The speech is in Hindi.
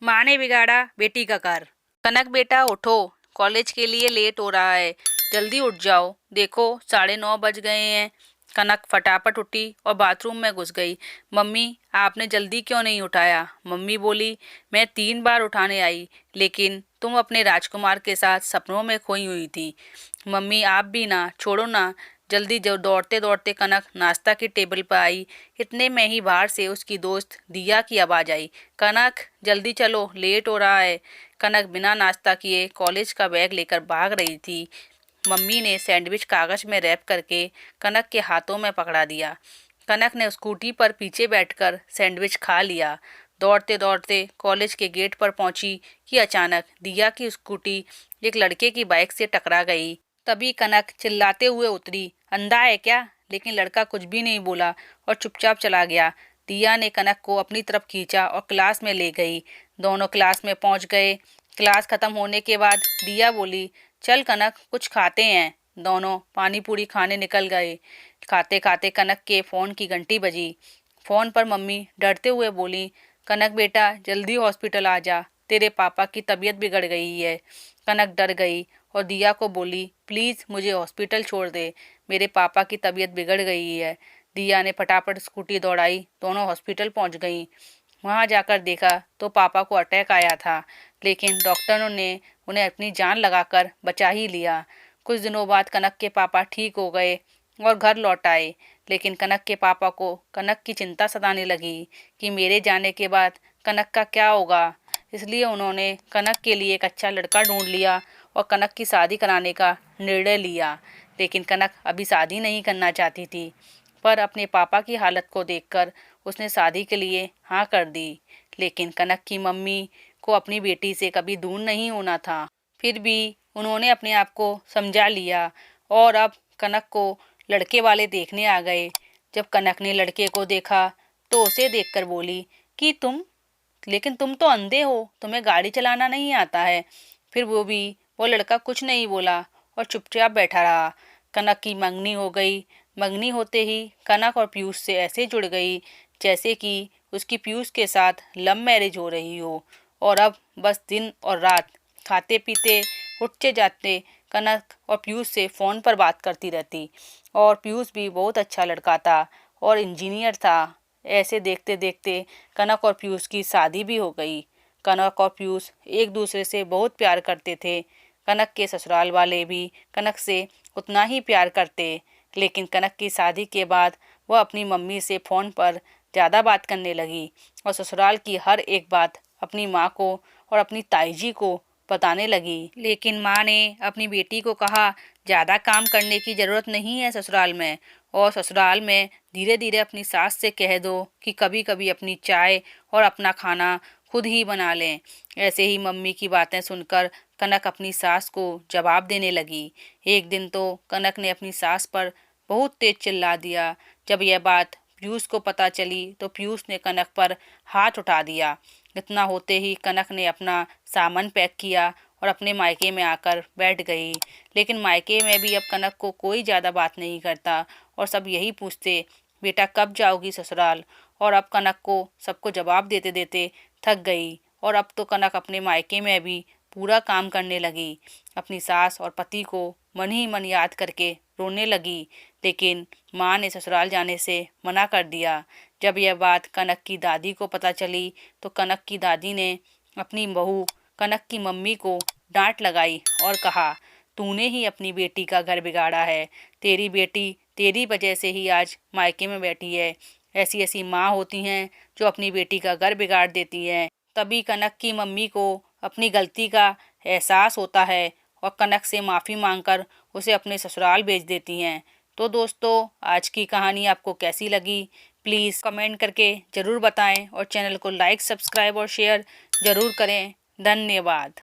माँ ने बिगाड़ा बेटी का घर। कनक बेटा उठो, कॉलेज के लिए लेट हो रहा है, जल्दी उठ जाओ, देखो 9:30 बज गए हैं। कनक फटाफट उठी और बाथरूम में घुस गई। मम्मी, आपने जल्दी क्यों नहीं उठाया? मम्मी बोली, मैं 3 बार उठाने आई, लेकिन तुम अपने राजकुमार के साथ सपनों में खोई हुई थी। मम्मी आप भी ना, छोड़ो ना। जल्दी जो दौड़ते दौड़ते कनक नाश्ता की टेबल पर आई। इतने में ही बाहर से उसकी दोस्त दिया की आवाज़ आई, कनक जल्दी चलो, लेट हो रहा है। कनक बिना नाश्ता किए कॉलेज का बैग लेकर भाग रही थी। मम्मी ने सैंडविच कागज में रैप करके कनक के हाथों में पकड़ा दिया। कनक ने स्कूटी पर पीछे बैठकर सैंडविच खा लिया। दौड़ते दौड़ते कॉलेज के गेट पर पहुंची कि अचानक दिया की स्कूटी एक लड़के की बाइक से टकरा गई। तभी कनक चिल्लाते हुए उतरी, अंधा है क्या? लेकिन लड़का कुछ भी नहीं बोला और चुपचाप चला गया। दिया ने कनक को अपनी तरफ खींचा और क्लास में ले गई। दोनों क्लास में पहुंच गए। क्लास खत्म होने के बाद दिया बोली, चल कनक कुछ खाते हैं। दोनों पानी पूरी खाने निकल गए। खाते खाते कनक के फ़ोन की घंटी बजी। फ़ोन पर मम्मी डरते हुए बोली, कनक बेटा जल्दी हॉस्पिटल आ जा, तेरे पापा की तबीयत बिगड़ गई है। कनक डर गई और दिया को बोली, प्लीज़ मुझे हॉस्पिटल छोड़ दे, मेरे पापा की तबीयत बिगड़ गई है। दिया ने फटाफट स्कूटी दौड़ाई। दोनों हॉस्पिटल पहुंच गईं। वहां जाकर देखा तो पापा को अटैक आया था, लेकिन डॉक्टरों ने उन्हें अपनी जान लगाकर बचा ही लिया। कुछ दिनों बाद कनक के पापा ठीक हो गए और घर लौट आए, लेकिन कनक के पापा को कनक की चिंता सताने लगी कि मेरे जाने के बाद कनक का क्या होगा। इसलिए उन्होंने कनक के लिए एक अच्छा लड़का ढूंढ लिया और कनक की शादी कराने का निर्णय लिया। लेकिन कनक अभी शादी नहीं करना चाहती थी, पर अपने पापा की हालत को देखकर उसने शादी के लिए हाँ कर दी। लेकिन कनक की मम्मी को अपनी बेटी से कभी दूर नहीं होना था। फिर भी उन्होंने अपने आप को समझा लिया और अब कनक को लड़के वाले देखने आ गए। जब कनक ने लड़के को देखा तो उसे देखकर बोली कि लेकिन तुम तो अंधे हो, तुम्हें गाड़ी चलाना नहीं आता है। फिर वो लड़का कुछ नहीं बोला और चुपचाप बैठा रहा। कनक की मंगनी हो गई। मंगनी होते ही कनक और पीयूष से ऐसे जुड़ गई जैसे कि उसकी पीयूष के साथ लव मैरिज हो रही हो। और अब बस दिन और रात खाते पीते उठते जाते कनक और पीयूष से फ़ोन पर बात करती रहती। और पीयूष भी बहुत अच्छा लड़का था और इंजीनियर था। ऐसे देखते देखते कनक और पीयूष की शादी भी हो गई। कनक और पीयूष एक दूसरे से बहुत प्यार करते थे। कनक के ससुराल वाले भी कनक से उतना ही प्यार करते। लेकिन कनक की शादी के बाद वह अपनी मम्मी से फ़ोन पर ज़्यादा बात करने लगी और ससुराल की हर एक बात अपनी माँ को और अपनी ताई जी को बताने लगी। लेकिन माँ ने अपनी बेटी को कहा, ज़्यादा काम करने की ज़रूरत नहीं है ससुराल में, और ससुराल में धीरे धीरे अपनी सास से कह दो कि कभी कभी अपनी चाय और अपना खाना खुद ही बना लें। ऐसे ही मम्मी की बातें सुनकर कनक अपनी सास को जवाब देने लगी। एक दिन तो कनक ने अपनी सास पर बहुत तेज चिल्ला दिया। जब यह बात पीयूष को पता चली तो पीयूष ने कनक पर हाथ उठा दिया। इतना होते ही कनक ने अपना सामान पैक किया और अपने मायके में आकर बैठ गई। लेकिन मायके में भी अब कनक को कोई ज़्यादा बात नहीं करता और सब यही पूछते, बेटा कब जाओगी ससुराल? और अब कनक को सबको जवाब देते देते थक गई और अब तो कनक अपने मायके में भी पूरा काम करने लगी। अपनी सास और पति को मन ही मन याद करके रोने लगी। लेकिन माँ ने ससुराल जाने से मना कर दिया। जब यह बात कनक की दादी को पता चली तो कनक की दादी ने अपनी बहू कनक की मम्मी को डांट लगाई और कहा, तूने ही अपनी बेटी का घर बिगाड़ा है। तेरी बेटी तेरी वजह से ही आज मायके में बैठी है। ऐसी ऐसी माँ होती हैं जो अपनी बेटी का घर बिगाड़ देती हैं। तभी कनक की मम्मी को अपनी गलती का एहसास होता है और कनक से माफ़ी मांगकर उसे अपने ससुराल भेज देती हैं। तो दोस्तों, आज की कहानी आपको कैसी लगी प्लीज़ कमेंट करके ज़रूर बताएं और चैनल को लाइक सब्सक्राइब और शेयर ज़रूर करें। धन्यवाद।